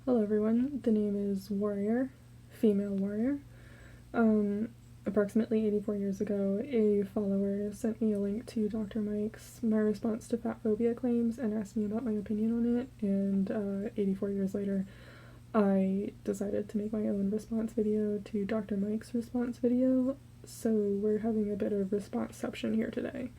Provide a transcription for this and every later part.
Hello everyone, the name is Warrior, female warrior. Approximately 84 years ago, a follower sent me a link to Dr. Mike's My Response to Fatphobia claims and asked me about my opinion on it, and 84 years later, I decided to make my own response video to Dr. Mike's response video, so we're having a bit of responseception here today.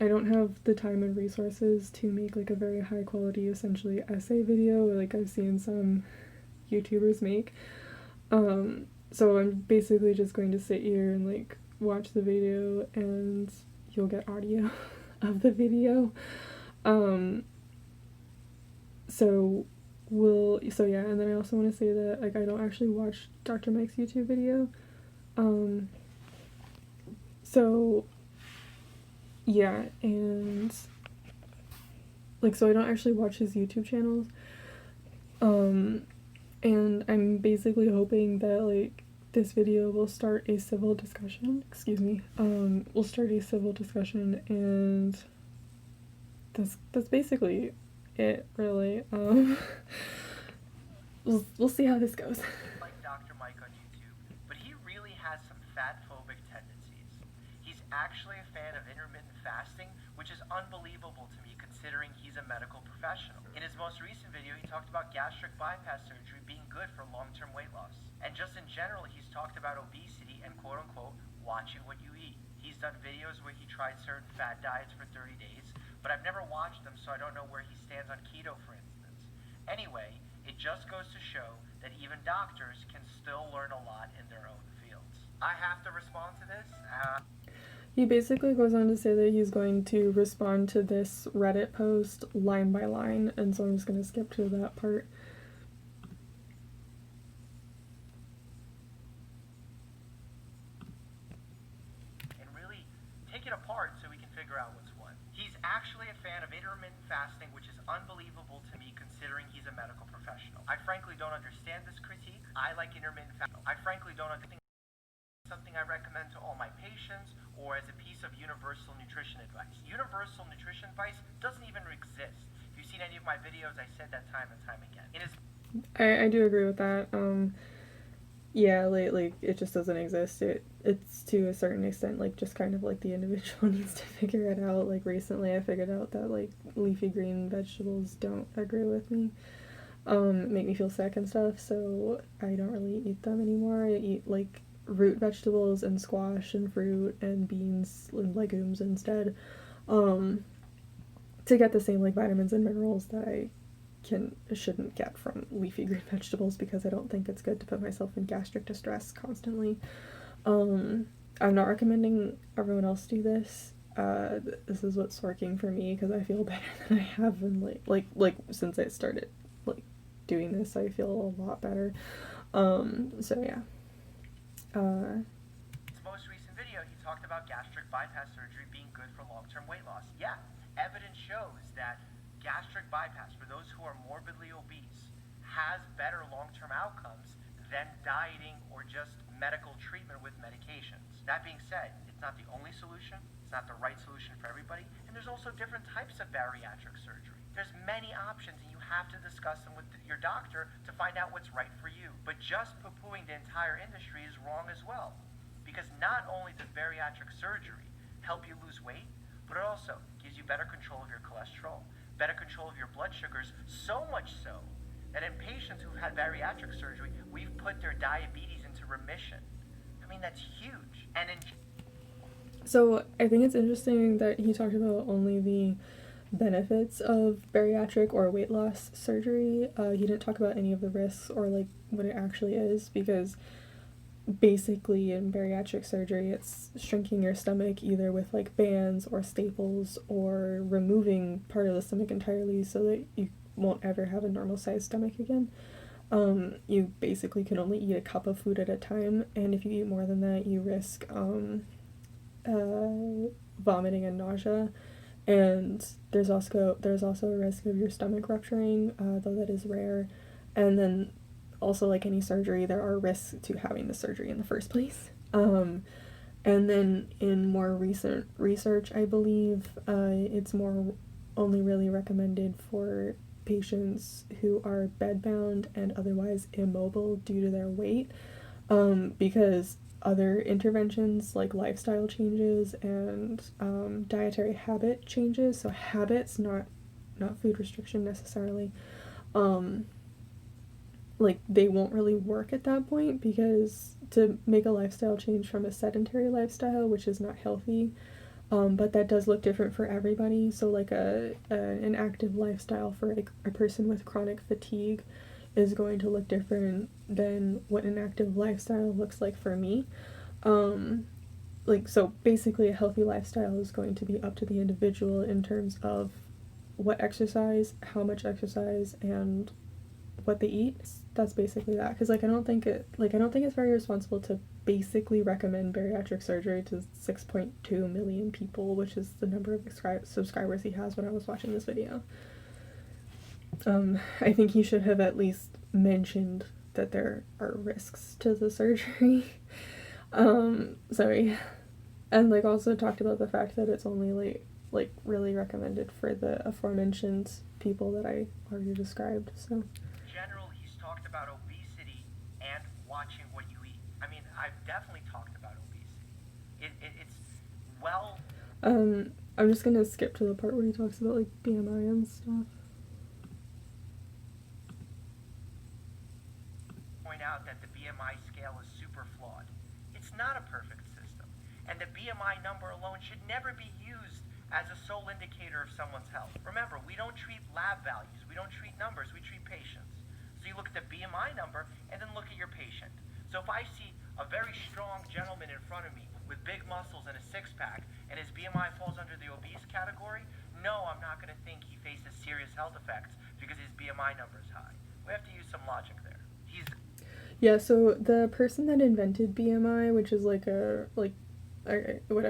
I don't have the time and resources to make like a very high quality essentially essay video like I've seen some YouTubers make. So I'm basically just going to sit here and like watch the video and you'll get audio of the video. So yeah, and then I also want to say that like I don't actually watch Dr. Mike's YouTube video. So yeah, and like so I don't actually watch his YouTube channels. And I'm basically hoping that like this video will start a civil discussion. We'll start a civil discussion, and that's basically it, really. We'll see how this goes. Like Dr. Mike on YouTube, but he really has some fatphobic tendencies. He's actually a fan of intermittent fasting, which is unbelievable to me considering he's a medical professional. In his most recent video, he talked about gastric bypass surgery being good for long-term weight loss. And just in general, he's talked about obesity and quote-unquote watching what you eat. He's done videos where he tried certain fat diets for 30 days, but I've never watched them, so I don't know where he stands on keto, for instance. Anyway, it just goes to show that even doctors can still learn a lot in their own fields. I have to respond to this. He basically goes on to say that he's going to respond to this Reddit post line by line, and so I'm just going to skip to that part. And really take it apart so we can figure out what's what. He's actually a fan of intermittent fasting, which is unbelievable to me considering he's a medical professional. I frankly don't understand this critique. I like intermittent fasting. I frankly don't understand something I recommend to all my patients or as a piece of universal nutrition advice. Universal nutrition advice doesn't even exist. If you've seen any of my videos, I said that time and time again. I do agree with that. Yeah, like it just doesn't exist. It's to a certain extent like just kind of like the individual needs to figure it out. Like recently I figured out that like leafy green vegetables don't agree with me. Make me feel sick and stuff, so I don't really eat them anymore. I eat like root vegetables and squash and fruit and beans and legumes instead, to get the same like vitamins and minerals that I shouldn't get from leafy green vegetables, because I don't think it's good to put myself in gastric distress constantly. I'm not recommending everyone else do this. This is what's working for me because I feel better than I have in like since I started like doing this. I feel a lot better. So yeah. His most recent video, he talked about gastric bypass surgery being good for long-term weight loss. Yeah, evidence shows that gastric bypass, for those who are morbidly obese, has better long-term outcomes than dieting or just medical treatment with medications. That being said, it's not the only solution, it's not the right solution for everybody, and there's also different types of bariatric surgery. There's many options, and you have to discuss them with your doctor to find out what's right for you. But just poo-pooing the entire industry is wrong as well, because not only does bariatric surgery help you lose weight, but it also gives you better control of your cholesterol, better control of your blood sugars, so much so that in patients who've had bariatric surgery, we've put their diabetes into remission. I mean, that's huge. So I think it's interesting that he talked about only the benefits of bariatric or weight loss surgery. He didn't talk about any of the risks or like what it actually is, because basically in bariatric surgery it's shrinking your stomach either with like bands or staples, or removing part of the stomach entirely so that you won't ever have a normal sized stomach again. You basically can only eat a cup of food at a time, and if you eat more than that you risk vomiting and nausea, and there's also a risk of your stomach rupturing, though that is rare. And then also, like any surgery, there are risks to having the surgery in the first place. And then in more recent research, I believe it's more only really recommended for patients who are bedbound and otherwise immobile due to their weight, because other interventions like lifestyle changes and dietary habit changes, so habits, not food restriction necessarily, like they won't really work at that point, because to make a lifestyle change from a sedentary lifestyle, which is not healthy, but that does look different for everybody. So like an active lifestyle for a person with chronic fatigue is going to look different than what an active lifestyle looks like for me. Like, so basically a healthy lifestyle is going to be up to the individual in terms of what exercise, how much exercise, and what they eat. That's basically that. Because I don't think it's very responsible to basically recommend bariatric surgery to 6.2 million people, which is the number of subscribers he has when I was watching this video. I think he should have at least mentioned that there are risks to the surgery. Sorry. And like also talked about the fact that it's only like really recommended for the aforementioned people that I already described. So in general, he's talked about obesity and watching what you eat. I mean, I've definitely talked about obesity. It's well. I'm just gonna skip to the part where he talks about like BMI and stuff. Point out that the BMI scale is super flawed. It's not a perfect system, and the BMI number alone should never be used as a sole indicator of someone's health. Remember, we don't treat lab values, we don't treat numbers, we treat patients. So you look at the BMI number and then look at your patient. So if I see a very strong gentleman in front of me with big muscles and a six-pack and his BMI falls under the obese category, no, I'm not going to think he faces serious health effects because his BMI number is high. We have to use some logic there. Yeah, so the person that invented BMI, which is whatever.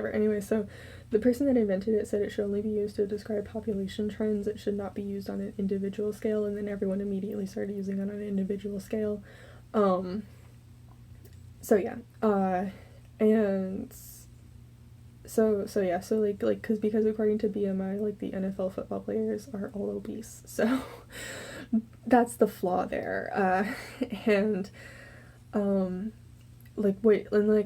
Anyway, so the person that invented it said it should only be used to describe population trends. It should not be used on an individual scale, and then everyone immediately started using it on an individual scale. So yeah, and so because according to BMI, like the NFL football players are all obese, so that's the flaw there. And I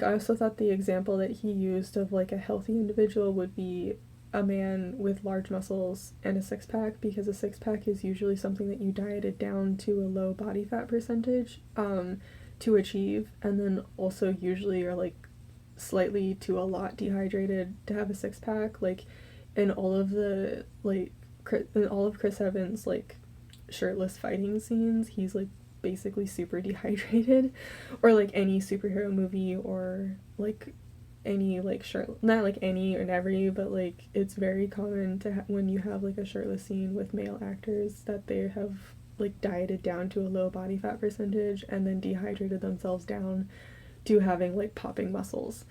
also thought the example that he used of like a healthy individual would be a man with large muscles and a six-pack, because a six-pack is usually something that you dieted down to a low body fat percentage to achieve, and then also usually are like slightly to a lot dehydrated to have a six-pack. Like in all of Chris Evans like shirtless fighting scenes, he's like basically super dehydrated, or like any superhero movie, or like any like not like any or every, but like it's very common to when you have like a shirtless scene with male actors that they have like dieted down to a low body fat percentage and then dehydrated themselves down to having like popping muscles.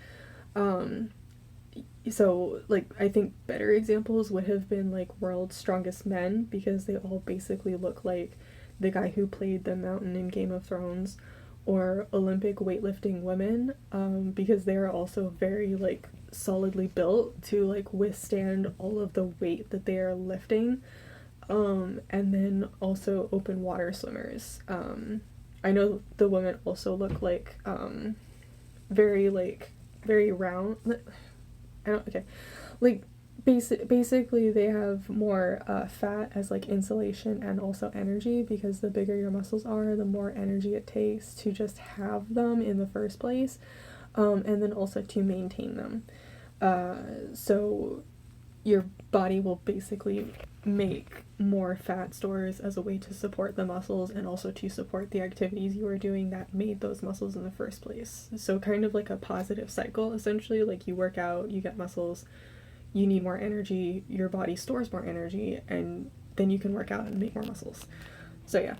So like I think better examples would have been like World's Strongest Men, because they all basically look like the guy who played the Mountain in Game of Thrones, or Olympic weightlifting women, because they are also very like solidly built to like withstand all of the weight that they are lifting. And then also open water swimmers. I know the women also look like very round. Like basically they have more fat as like insulation and also energy, because the bigger your muscles are, the more energy it takes to just have them in the first place, and then also to maintain them. So your body will basically make more fat stores as a way to support the muscles and also to support the activities you were doing that made those muscles in the first place. So kind of like a positive cycle, essentially. Like you work out, you get muscles, you need more energy, your body stores more energy, and then you can work out and make more muscles. So yeah.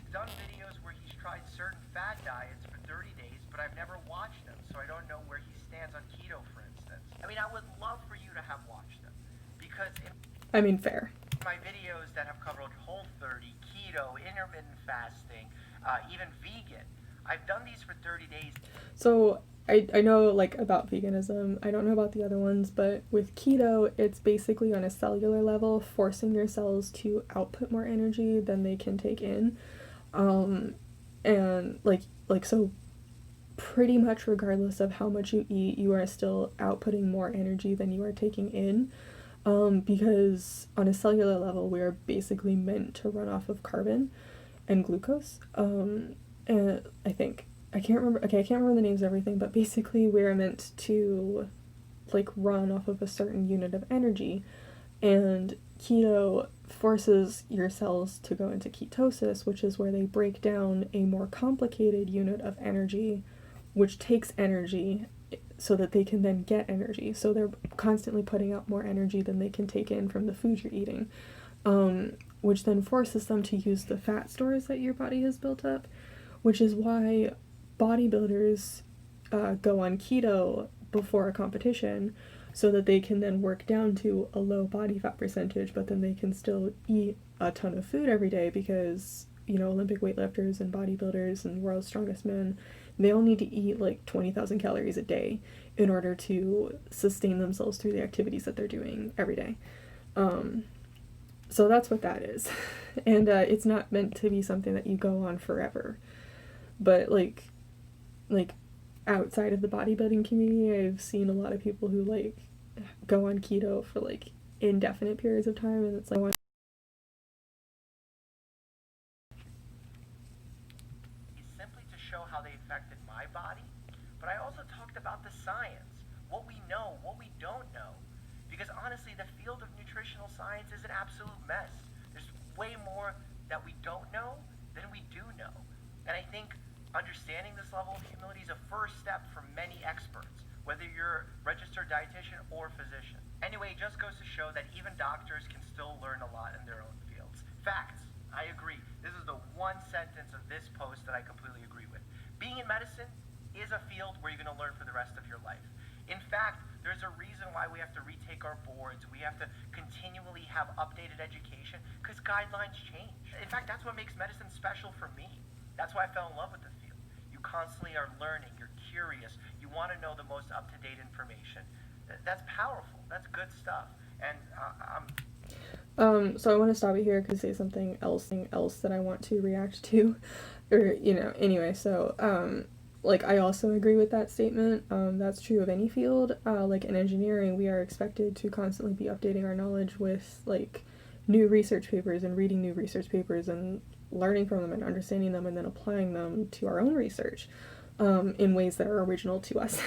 He's done videos where he's tried certain fad diets for 30 days, but I've never watched them, so I don't know where he stands on keto, for instance. I mean, I would love for you to have watched them, because fair. My videos that have covered Whole30, keto, intermittent fasting, even vegan, I've done these for 30 days. So I know like about veganism. I don't know about the other ones, but with keto, it's basically on a cellular level, forcing your cells to output more energy than they can take in. Um, and like so pretty much regardless of how much you eat, you are still outputting more energy than you are taking in. Because on a cellular level, we are basically meant to run off of carbon and glucose. And I think I can't remember. Okay, I can't remember the names of everything, but basically we're meant to like run off of a certain unit of energy, and keto forces your cells to go into ketosis, which is where they break down a more complicated unit of energy, which takes energy so that they can then get energy. So they're constantly putting out more energy than they can take in from the food you're eating, which then forces them to use the fat stores that your body has built up, which is why bodybuilders go on keto before a competition so that they can then work down to a low body fat percentage, but then they can still eat a ton of food every day because, you know, Olympic weightlifters and bodybuilders and world's strongest men, they all need to eat like 20,000 calories a day in order to sustain themselves through the activities that they're doing every day. So that's what that is. And it's not meant to be something that you go on forever. But like outside of the bodybuilding community, I've seen a lot of people who like go on keto for like indefinite periods of time, and it's like simply to show how they affected my body, but I also talked about the science, what we know, what we don't know. Because honestly, the field of nutritional science is an absolute mess. There's way more that we don't know than we do know. And I think understanding this level of humility is a first step for many experts, whether you're a registered dietitian or physician. Anyway, it just goes to show that even doctors can still learn a lot in their own fields. Facts. I agree. This is the one sentence of this post that I completely agree with. Being in medicine is a field where you're going to learn for the rest of your life. In fact, there's a reason why we have to retake our boards. We have to continually have updated education because guidelines change. In fact, that's what makes medicine special for me. That's why I fell in love with the field. You constantly are learning. You're curious. You want to know the most up-to-date information. That's powerful. That's good stuff. And so I want to stop it here because say something else that I want to react to, or you know. Anyway, so like I also agree with that statement. That's true of any field. Like in engineering, we are expected to constantly be updating our knowledge with like new research papers and reading new research papers and learning from them and understanding them and then applying them to our own research in ways that are original to us.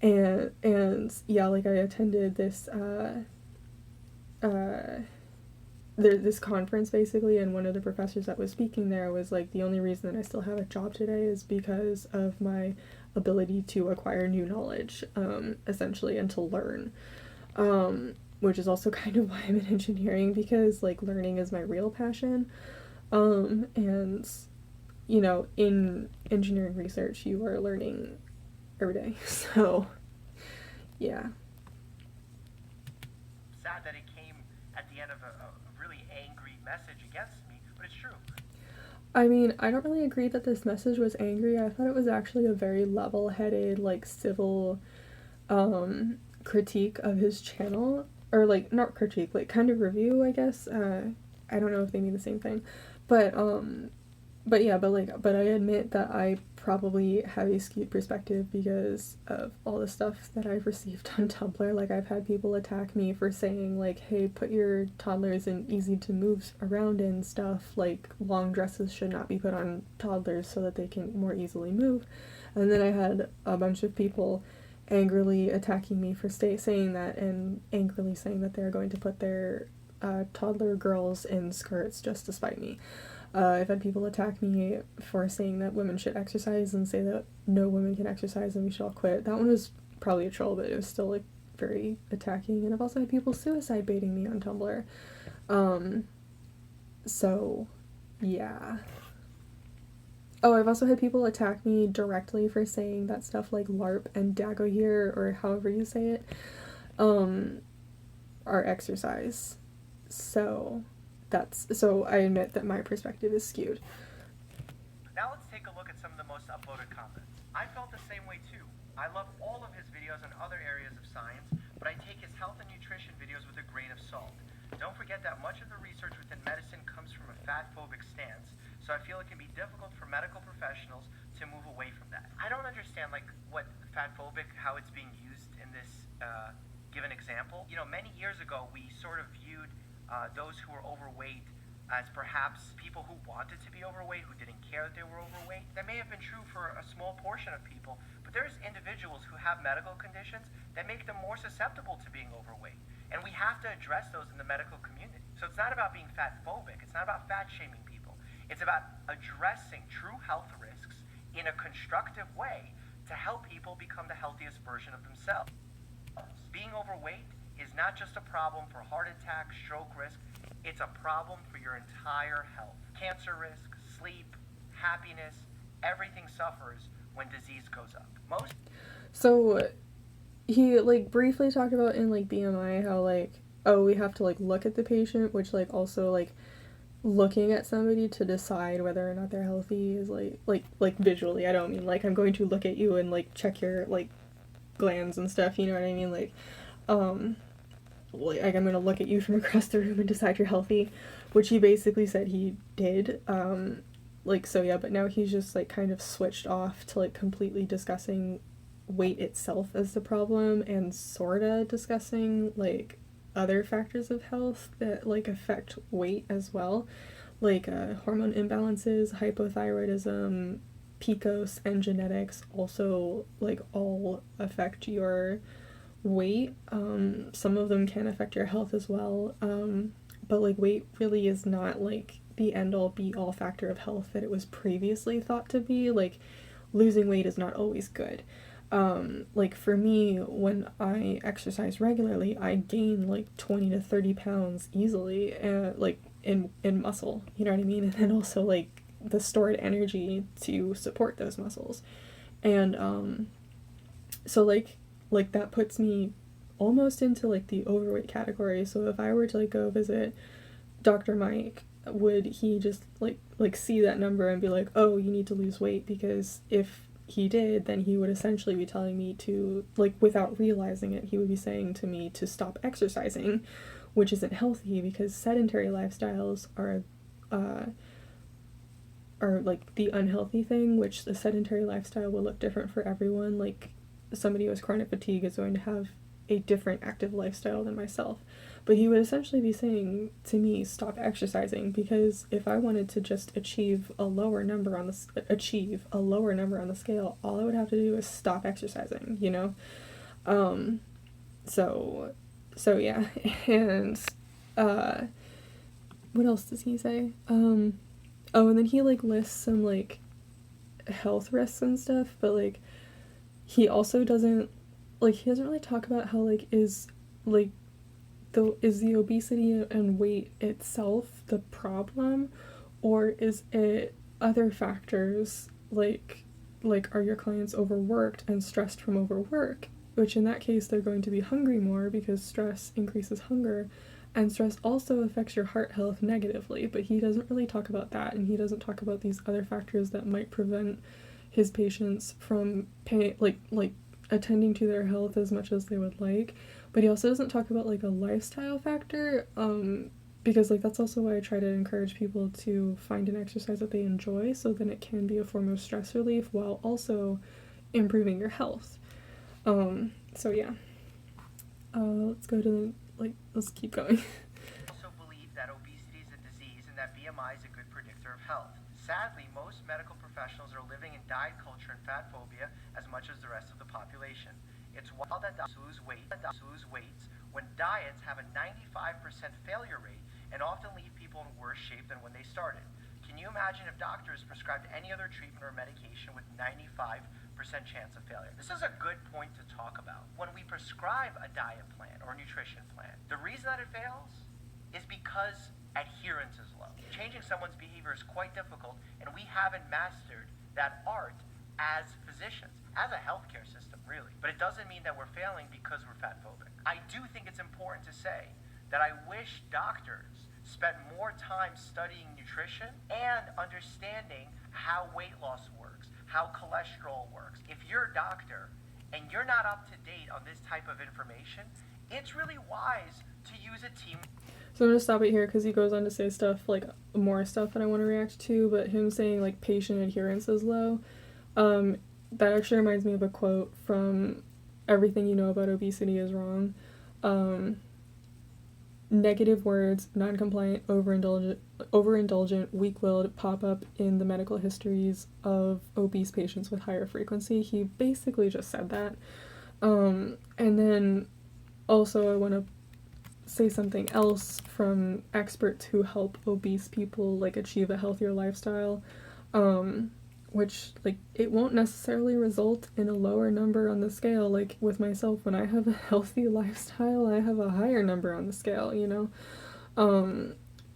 And yeah, like I attended this this conference basically, and one of the professors that was speaking there was like, the only reason that I still have a job today is because of my ability to acquire new knowledge, essentially, and to learn, which is also kind of why I'm in engineering, because like learning is my real passion. And you know, in engineering research you are learning every day. So yeah. sad that it came at the end of a really angry message against me, but it's true. I mean, I don't really agree that this message was angry. I thought it was actually a very level-headed, like civil critique of his channel, or like not critique, like kind of review, I guess. I don't know if they mean the same thing. But but yeah, but I admit that I probably have a skewed perspective because of all the stuff that I've received on Tumblr. Like I've had people attack me for saying like, hey, put your toddlers in easy to move around in stuff, like long dresses should not be put on toddlers so that they can more easily move. And then I had a bunch of people angrily attacking me for saying that, and angrily saying that they're going to put their toddler girls in skirts just to spite me. I've had people attack me for saying that women should exercise and say that no women can exercise and we should all quit. That one was probably a troll, but it was still like very attacking. And I've also had people suicide baiting me on Tumblr. So yeah. Oh, I've also had people attack me directly for saying that stuff like LARP and Dagohir, or however you say it, are exercise. So so I admit that my perspective is skewed. Now let's take a look at some of the most upvoted comments. I felt the same way too. I love all of his videos on other areas of science, but I take his health and nutrition videos with a grain of salt. Don't forget that much of the research within medicine comes from a fatphobic stance, so I feel it can be difficult for medical professionals to move away from that. I don't understand like what fatphobic, how it's being used in this given example. You know, many years ago we sort of viewed those who were overweight as perhaps people who wanted to be overweight, who didn't care that they were overweight. That may have been true for a small portion of people, but there's individuals who have medical conditions that make them more susceptible to being overweight. And we have to address those in the medical community. So it's not about being fat phobic, it's not about fat shaming people. It's about addressing true health risks in a constructive way to help people become the healthiest version of themselves. Being overweight is not just a problem for heart attack, stroke risk, it's a problem for your entire health. Cancer risk, sleep, happiness, everything suffers when disease goes up. So he like briefly talked about in like BMI how like, oh, we have to like look at the patient, which like also like looking at somebody to decide whether or not they're healthy is like visually. I don't mean like I'm going to look at you and like check your like glands and stuff, you know what I mean? Like I'm gonna look at you from across the room and decide you're healthy, which he basically said he did. So yeah, but now he's just like kind of switched off to like completely discussing weight itself as the problem and sorta discussing like other factors of health that like affect weight as well, like hormone imbalances, hypothyroidism, PCOS, and genetics also like all affect your weight. Some of them can affect your health as well, but like weight really is not like the end all be all factor of health that it was previously thought to be. Like losing weight is not always good. Like for me, when I exercise regularly, I gain like 20 to 30 pounds easily, like in muscle, you know what I mean? And then also like the stored energy to support those muscles. And so like that puts me almost into like the overweight category. So if I were to like go visit Dr. Mike, would he just like see that number and be like, oh, you need to lose weight? Because if he did, then he would essentially be telling me to, like, without realizing it, he would be saying to me to stop exercising, which isn't healthy because sedentary lifestyles are like the unhealthy thing, which the sedentary lifestyle will look different for everyone. Like somebody who has chronic fatigue is going to have a different active lifestyle than myself. But he would essentially be saying to me, stop exercising, because if I wanted to just achieve a lower number on the scale, all I would have to do is stop exercising, you know? So yeah. And what else does he say? And then he like lists some like health risks and stuff, but like he also doesn't really talk about how like is the obesity and weight itself the problem, or is it other factors like are your clients overworked and stressed from overwork, which in that case they're going to be hungry more because stress increases hunger, and stress also affects your heart health negatively. But he doesn't really talk about that, and he doesn't talk about these other factors that might prevent his patients from attending to their health as much as they would like. But he also doesn't talk about like a lifestyle factor, because like that's also why I try to encourage people to find an exercise that they enjoy, so then it can be a form of stress relief while also improving your health. So yeah. Let's keep going. I also believe that obesity is a disease and that BMI is a good predictor of health. Sadly, most medical professionals are living in diet culture and fat phobia as much as the rest of the population. It's wild that doctors lose weight when diets have a 95% failure rate and often leave people in worse shape than when they started. Can you imagine if doctors prescribed any other treatment or medication with 95% chance of failure? This is a good point to talk about. When we prescribe a diet plan or nutrition plan, the reason that it fails is because adherence is low. Changing someone's behavior is quite difficult, and we haven't mastered that art as physicians, as a healthcare system, really. But it doesn't mean that we're failing because we're fatphobic. I do think it's important to say that I wish doctors spent more time studying nutrition and understanding how weight loss works. how cholesterol works. If you're a doctor and you're not up to date on this type of information, it's really wise to use a team. So I'm gonna stop it here because he goes on to say stuff, like more stuff that I want to react to, but him saying like patient adherence is low, that actually reminds me of a quote from Everything You Know About Obesity Is Wrong. Negative words, non-compliant, overindulgent, weak-willed pop up in the medical histories of obese patients with higher frequency. He basically just said that. And then also I want to say something else from experts who help obese people like achieve a healthier lifestyle, which like it won't necessarily result in a lower number on the scale. Like with myself, when I have a healthy lifestyle, I have a higher number on the scale, you know.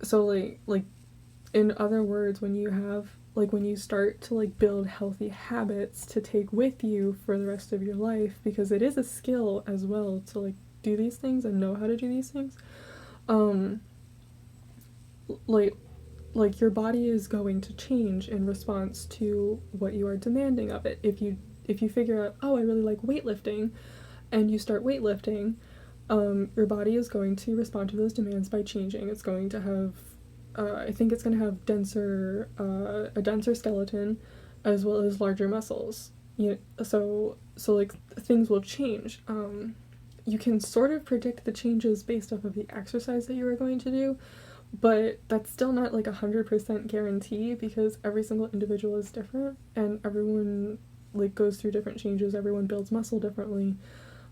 So like in other words, when you start to like build healthy habits to take with you for the rest of your life, because it is a skill as well to like do these things and know how to do these things, like your body is going to change in response to what you are demanding of it. If you figure out, oh, I really like weightlifting, and you start weightlifting, your body is going to respond to those demands by changing. It's going to have I think it's going to have a denser skeleton as well as larger muscles. So like things will change. You can sort of predict the changes based off of the exercise that you are going to do, but that's still not like 100% guarantee, because every single individual is different and everyone like goes through different changes. Everyone builds muscle differently.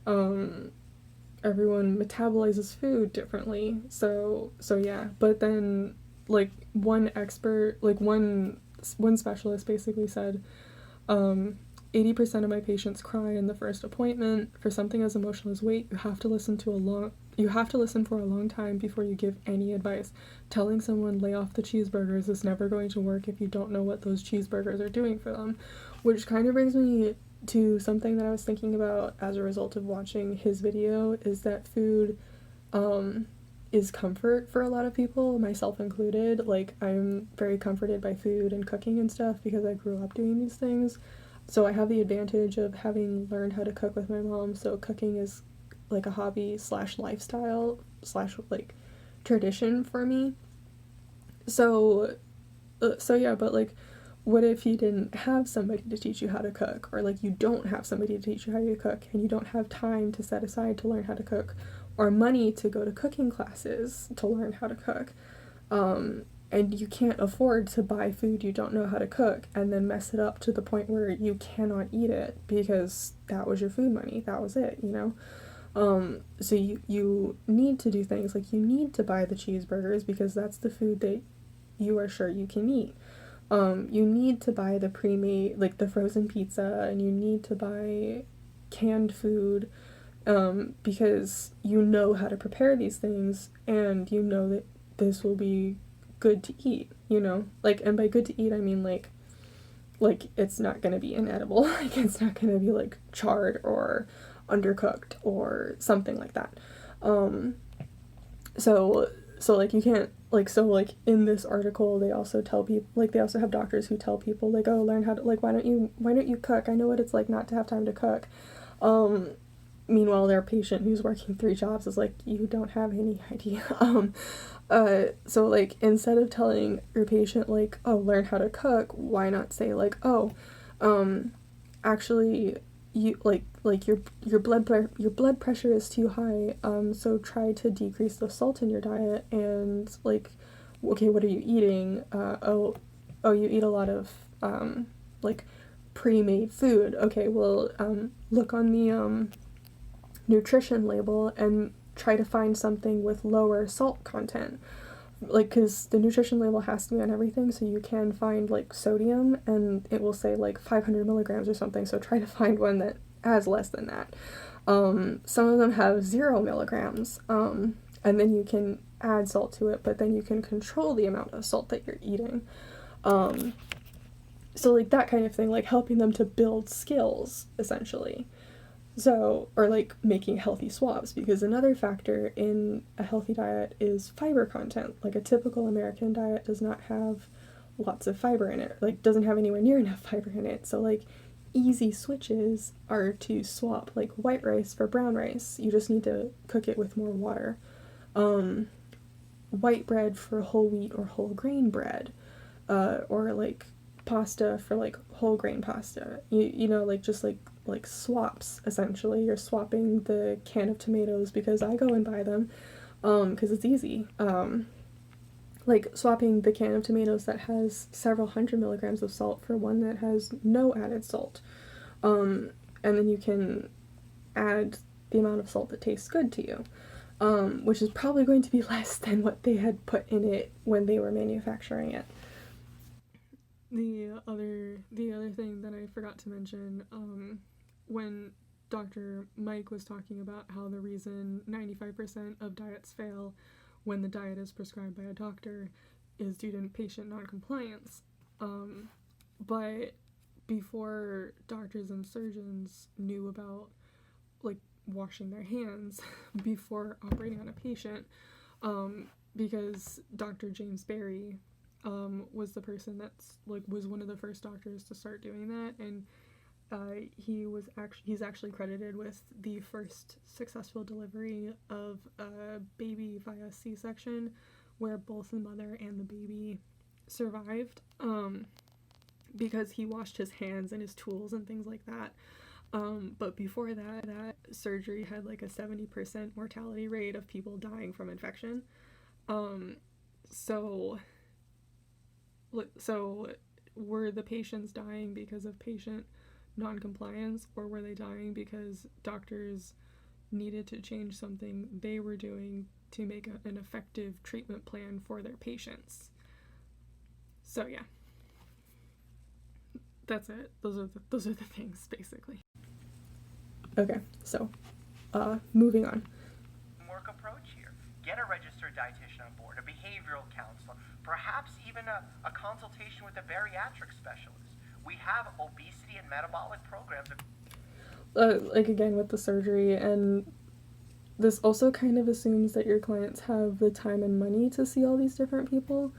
Everyone metabolizes food differently. So yeah, but then like one expert, like one specialist basically said, 80% of my patients cry in the first appointment. For something as emotional as weight, you have to listen for a long time before you give any advice. Telling someone lay off the cheeseburgers is never going to work if you don't know what those cheeseburgers are doing for them. Which kind of brings me to something that I was thinking about as a result of watching his video, is that food is comfort for a lot of people, myself included. Like, I'm very comforted by food and cooking and stuff because I grew up doing these things. So I have the advantage of having learned how to cook with my mom, so cooking is like a hobby / lifestyle / like tradition for me. So yeah, but like, what if you didn't have somebody to teach you how to cook, or like you don't have somebody to teach you how to cook, and you don't have time to set aside to learn how to cook, or money to go to cooking classes to learn how to cook, and you can't afford to buy food you don't know how to cook and then mess it up to the point where you cannot eat it because that was your food money, that was it, you know? So you need to do things like, you need to buy the cheeseburgers because that's the food that you are sure you can eat. You need to buy the pre-made, like the frozen pizza, and you need to buy canned food, because you know how to prepare these things, and you know that this will be good to eat, you know? Like, and by good to eat, I mean like it's not gonna be inedible, like it's not gonna be like charred or undercooked or something like that. So like you can't, like, so like in this article they also tell people, like they also have doctors who tell people like, oh, learn how to, like, why don't you cook? I know what it's like not to have time to cook. Meanwhile their patient who's working 3 jobs is like, you don't have any idea. So like, instead of telling your patient like, oh, learn how to cook, why not say like, oh, actually you like your blood pressure is too high, so try to decrease the salt in your diet, and like, okay, what are you eating? Oh, you eat a lot of like pre-made food. Okay, well, look on the nutrition label and try to find something with lower salt content, like, because the nutrition label has to be on everything, so you can find like sodium and it will say like 500 milligrams or something, so try to find one that has less than that. Some of them have 0 milligrams, and then you can add salt to it, but then you can control the amount of salt that you're eating. So like that kind of thing, like helping them to build skills essentially. So, or like making healthy swabs, because another factor in a healthy diet is fiber content. Like a typical American diet does not have lots of fiber in it, like doesn't have anywhere near enough fiber in it. So like easy switches are to swap like white rice for brown rice. You just need to cook it with more water. White bread for whole wheat or whole grain bread, or like pasta for like whole grain pasta. You know, like just like swaps essentially. You're swapping the can of tomatoes, because I go and buy them because it's easy. Like swapping the can of tomatoes that has several hundred milligrams of salt for one that has no added salt. And then you can add the amount of salt that tastes good to you, which is probably going to be less than what they had put in it when they were manufacturing it. The other thing that I forgot to mention, when Dr. Mike was talking about how the reason 95% of diets fail when the diet is prescribed by a doctor is due to patient noncompliance. But before doctors and surgeons knew about like washing their hands before operating on a patient, because Dr. James Berry was the person that's like was one of the first doctors to start doing that, and he's actually credited with the first successful delivery of a baby via C-section, where both the mother and the baby survived, because he washed his hands and his tools and things like that. But before that surgery had like a 70% mortality rate of people dying from infection. So were the patients dying because of patient non-compliance, or were they dying because doctors needed to change something they were doing to make an effective treatment plan for their patients? So yeah, that's it. Those are the things basically. Okay, so moving on. Work approach here. Get a registered dietitian on board, a behavioral counselor, perhaps even a consultation with a bariatric specialist. We have obesity and metabolic programs. Like again with the surgery, and this also kind of assumes that your clients have the time and money to see all these different people.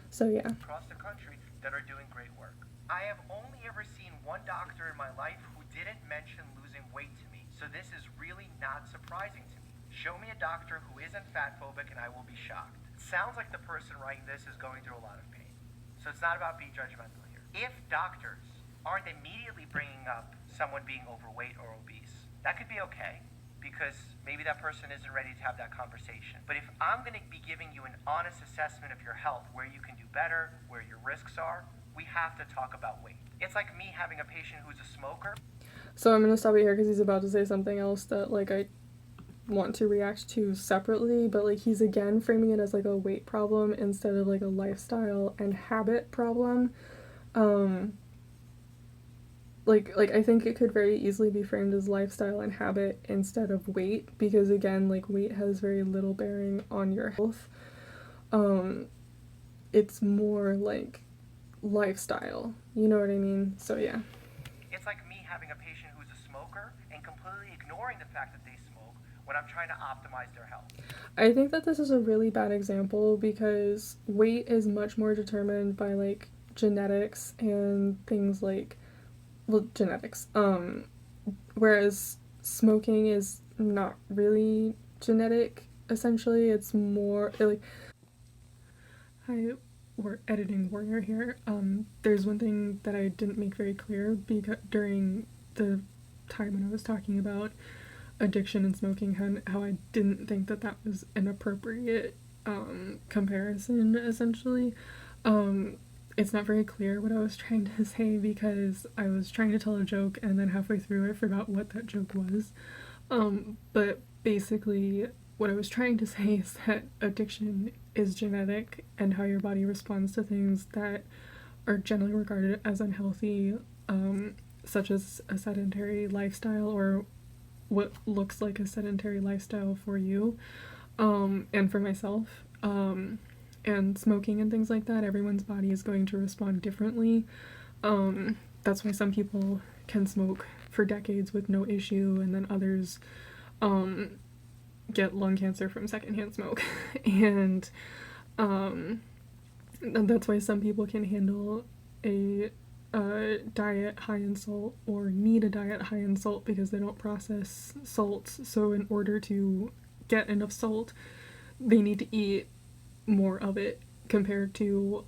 So yeah. Across the country that are doing great work. I have only ever seen one doctor in my life who didn't mention losing weight to me, so this is really not surprising to me. Show me a doctor who isn't fatphobic and I will be shocked. It sounds like the person writing this is going through a lot of pain. So it's not about being judgmental here. If doctors aren't immediately bringing up someone being overweight or obese, that could be okay, because maybe that person isn't ready to have that conversation. But if I'm going to be giving you an honest assessment of your health, where you can do better, where your risks are, we have to talk about weight. It's like me having a patient who's a smoker. So I'm going to stop it here because he's about to say something else that like I want to react to separately, but like he's again framing it as like a weight problem instead of like a lifestyle and habit problem. Like I think it could very easily be framed as lifestyle and habit instead of weight, because again, like weight has very little bearing on your health. It's more like lifestyle, you know what I mean? So yeah. It's like me having a patient who's a smoker and completely ignoring the fact that they smoke when I'm trying to optimize their health. I think that this is a really bad example, because weight is much more determined by like genetics and things like, well, genetics. Whereas smoking is not really genetic. Essentially, it's more like. Hi, we're editing warrior here. There's one thing that I didn't make very clear because during the time when I was talking about addiction and smoking, how I didn't think that was an appropriate comparison. Essentially, it's not very clear what I was trying to say, because I was trying to tell a joke and then halfway through I forgot what that joke was. But basically what I was trying to say is that addiction is genetic, and how your body responds to things that are generally regarded as unhealthy, such as a sedentary lifestyle, or what looks like a sedentary lifestyle for you, and for myself, and smoking and things like that. Everyone's body is going to respond differently. That's why some people can smoke for decades with no issue, and then others get lung cancer from secondhand smoke. And And that's why some people can handle a diet high in salt or need a diet high in salt because they don't process salts. So, in order to get enough salt, they need to eat more of it compared to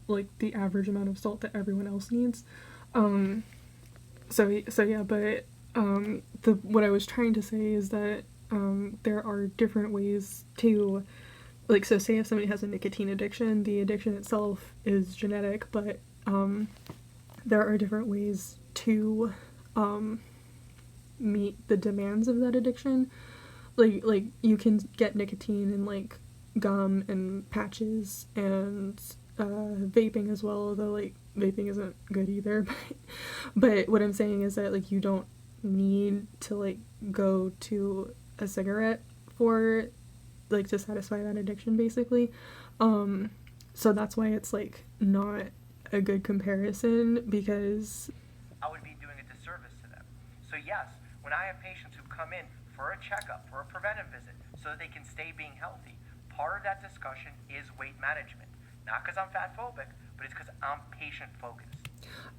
like the average amount of salt that everyone else needs. Um, so yeah, but the what I was trying to say is that there are different ways to like, so say if somebody has a nicotine addiction, the addiction itself is genetic, but there are different ways to um, meet the demands of that addiction. Like you can get nicotine in like gum and patches and vaping as well, although like vaping isn't good either. But what I'm saying is that like you don't need to like go to a cigarette for like to satisfy that addiction basically. So that's why it's like not a good comparison because I would be doing a disservice to them. So yes, when I have patients who come in for a checkup, for a preventive visit, so that they can stay being healthy, part of that discussion is weight management. Not because I'm fat phobic, but it's because I'm patient focused.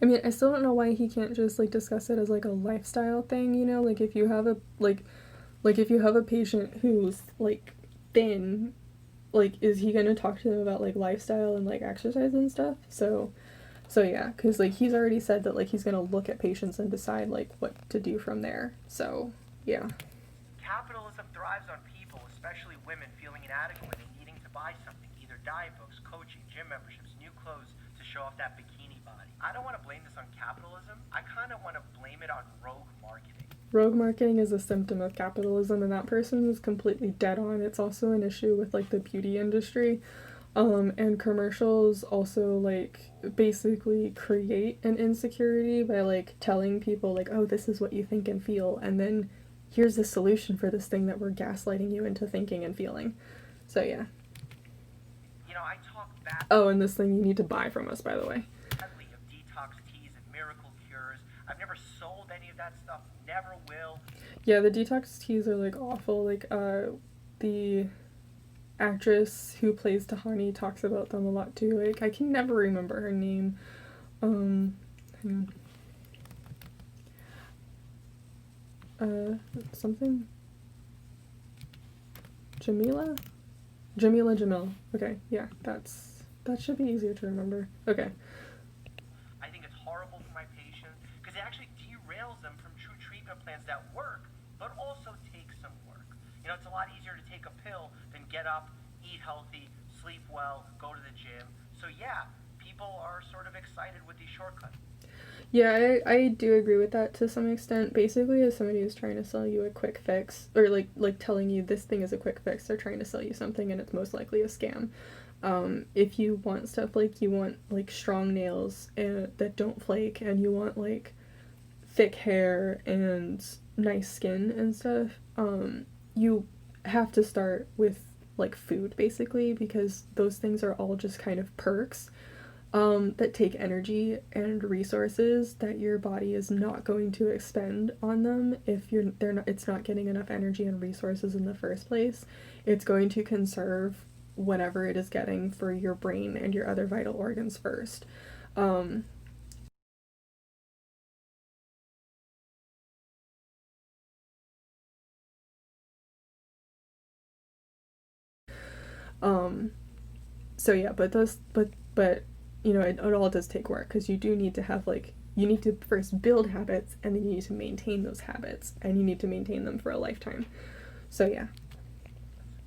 I mean, I still don't know why he can't just like discuss it as like a lifestyle thing, you know? Like if you have a like if you have a patient who's like thin, like is he going to talk to them about like lifestyle and like exercise and stuff? So yeah, cuz like he's already said that like he's going to look at patients and decide like what to do from there. So, yeah. Capitalism thrives on people, especially women, feeling inadequate and needing to buy something, either diet books, coaching, gym memberships, new clothes to show off that bikini body. I don't want to blame this on capitalism. I kind of want to blame it on rogue marketing. Rogue marketing is a symptom of capitalism, and that person is completely dead on. It's also an issue with like the beauty industry. And commercials also like basically create an insecurity by like telling people like, oh, this is what you think and feel, and then here's the solution for this thing that we're gaslighting you into thinking and feeling. So yeah. You know, I talk badly Oh, and this thing you need to buy from us, by the way. of detox teas and miracle cures. I've never sold any of that stuff, never will. Yeah, the detox teas are like awful. Like the actress who plays Tahani talks about them a lot too. Like I can never remember her name. Hang on. Something. Jamila. Jamila Jamil. Okay, yeah, that should be easier to remember. Okay. I think it's horrible for my patients because it actually derails them from true treatment plans that work, but also take some work. You know, it's a lot easier to take a pill than get up, eat healthy, sleep well, go to the gym. So yeah, people are sort of excited with these shortcuts. Yeah, I do agree with that to some extent. Basically, as somebody who's trying to sell you a quick fix, or like telling you this thing is a quick fix, they're trying to sell you something and it's most likely a scam. If you want stuff like you want like strong nails that don't flake, and you want like thick hair and nice skin and stuff, you have to start with like food basically because those things are all just kind of perks that take energy and resources that your body is not going to expend on them if they're not it's not getting enough energy and resources in the first place. It's going to conserve whatever it is getting for your brain and your other vital organs first. Um, um, so yeah, but you know it all does take work because you do need to have like you need to first build habits and then you need to maintain those habits and you need to maintain them for a lifetime. So yeah.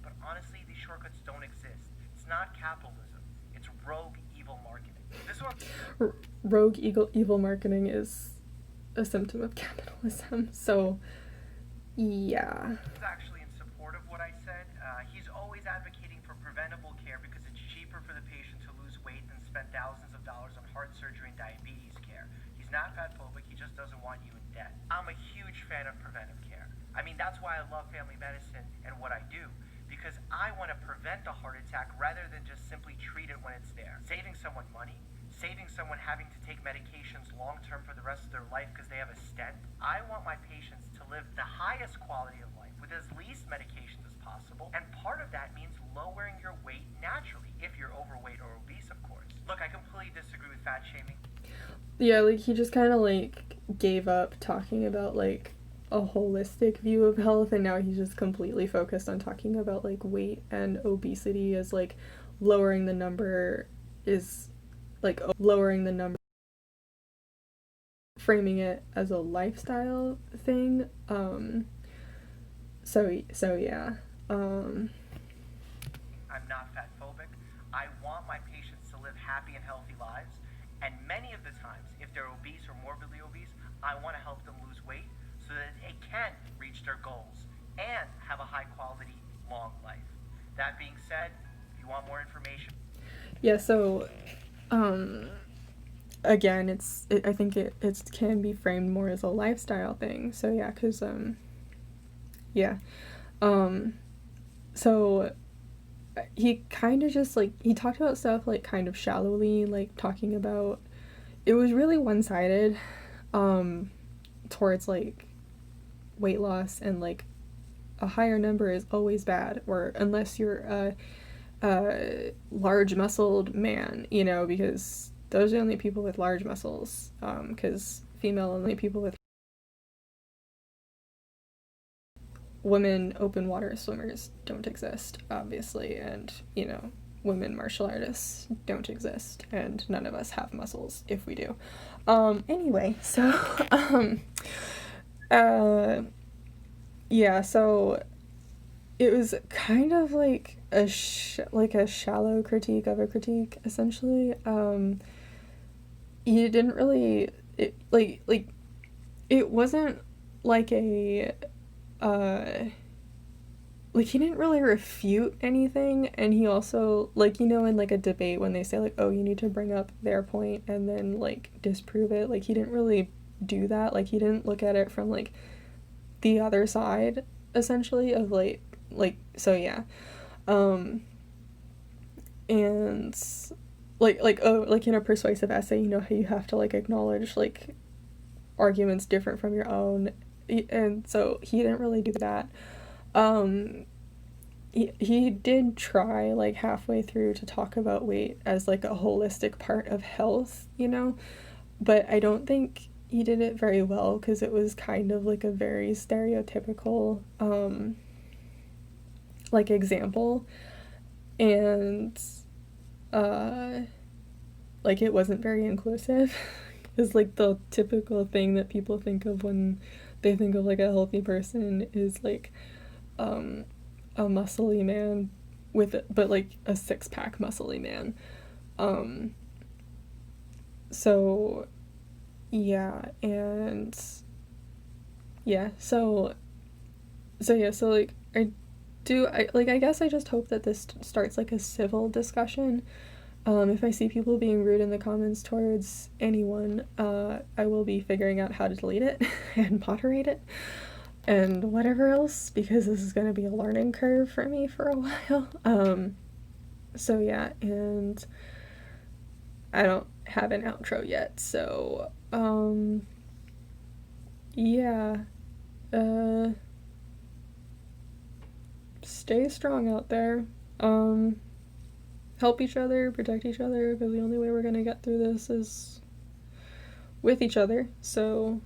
But honestly, these shortcuts don't exist. It's not capitalism. It's rogue evil marketing. This one Rogue evil marketing is a symptom of capitalism. So yeah. is actually in support of what I said. He's always advocating for preventable care because it's cheaper for the patient to lose weight than spend thousands of dollars on heart surgery and diabetes care. He's not fatphobic, he just doesn't want you in debt. I'm a huge fan of preventive care. I mean, that's why I love family medicine and what I do. Because I want to prevent a heart attack rather than just simply treat it when it's there. Saving someone money, saving someone having to take medications long term for the rest of their life because they have a stent. I want my patients to live the highest quality of life with as least medications as possible, and part of that means lowering your weight naturally if you're overweight or obese, of course. look, I completely disagree with fat shaming. Yeah, like he just kind of like gave up talking about like a holistic view of health, and now he's just completely focused on talking about like weight and obesity as like lowering the number is like lowering the number, framing it as a lifestyle thing. So yeah. I'm not fat phobic. I want my patients to live happy and healthy lives. And many of the times, if they're obese or morbidly obese, I want to help them lose weight so that they can reach their goals and have a high quality, long life. That being said, if you want more information, Yeah, so um again, I think it can be framed more as a lifestyle thing. So yeah, cuz yeah. Um so he kind of just like he talked about stuff like kind of shallowly, like talking about it was really one-sided um towards like weight loss, and like a higher number is always bad, or unless you're a large muscled man, you know, because those are only people with large muscles, because female only people with women open water swimmers don't exist, obviously, and you know, women martial artists don't exist, and none of us have muscles if we do. Anyway, so uh yeah, so it was kind of like like a shallow critique of a critique, essentially. He didn't really like it wasn't like a uh like he didn't really refute anything, and he also, like, you know, in like a debate when they say like, oh, you need to bring up their point and then like disprove it, like he didn't really do that. Like he didn't look at it from like the other side, essentially, of like so yeah. um and like oh, like in a persuasive essay, you know how you have to like acknowledge like arguments different from your own, and so he didn't really do that. um he did try like halfway through to talk about weight as like a holistic part of health, you know, but I don't think he did it very well, because it was kind of like a very stereotypical like example, and uh like it wasn't very inclusive. Is like the typical thing that people think of when they think of like a healthy person is like um a muscly man with it, but like a six-pack muscly man. um so yeah, and yeah, so like I guess I just hope that this starts like a civil discussion. If I see people being rude in the comments towards anyone, I will be figuring out how to delete it and moderate it and whatever else, because this is going to be a learning curve for me for a while. So yeah, and I don't have an outro yet, so yeah, uh, stay strong out there. Help each other, protect each other, because the only way we're gonna get through this is with each other. So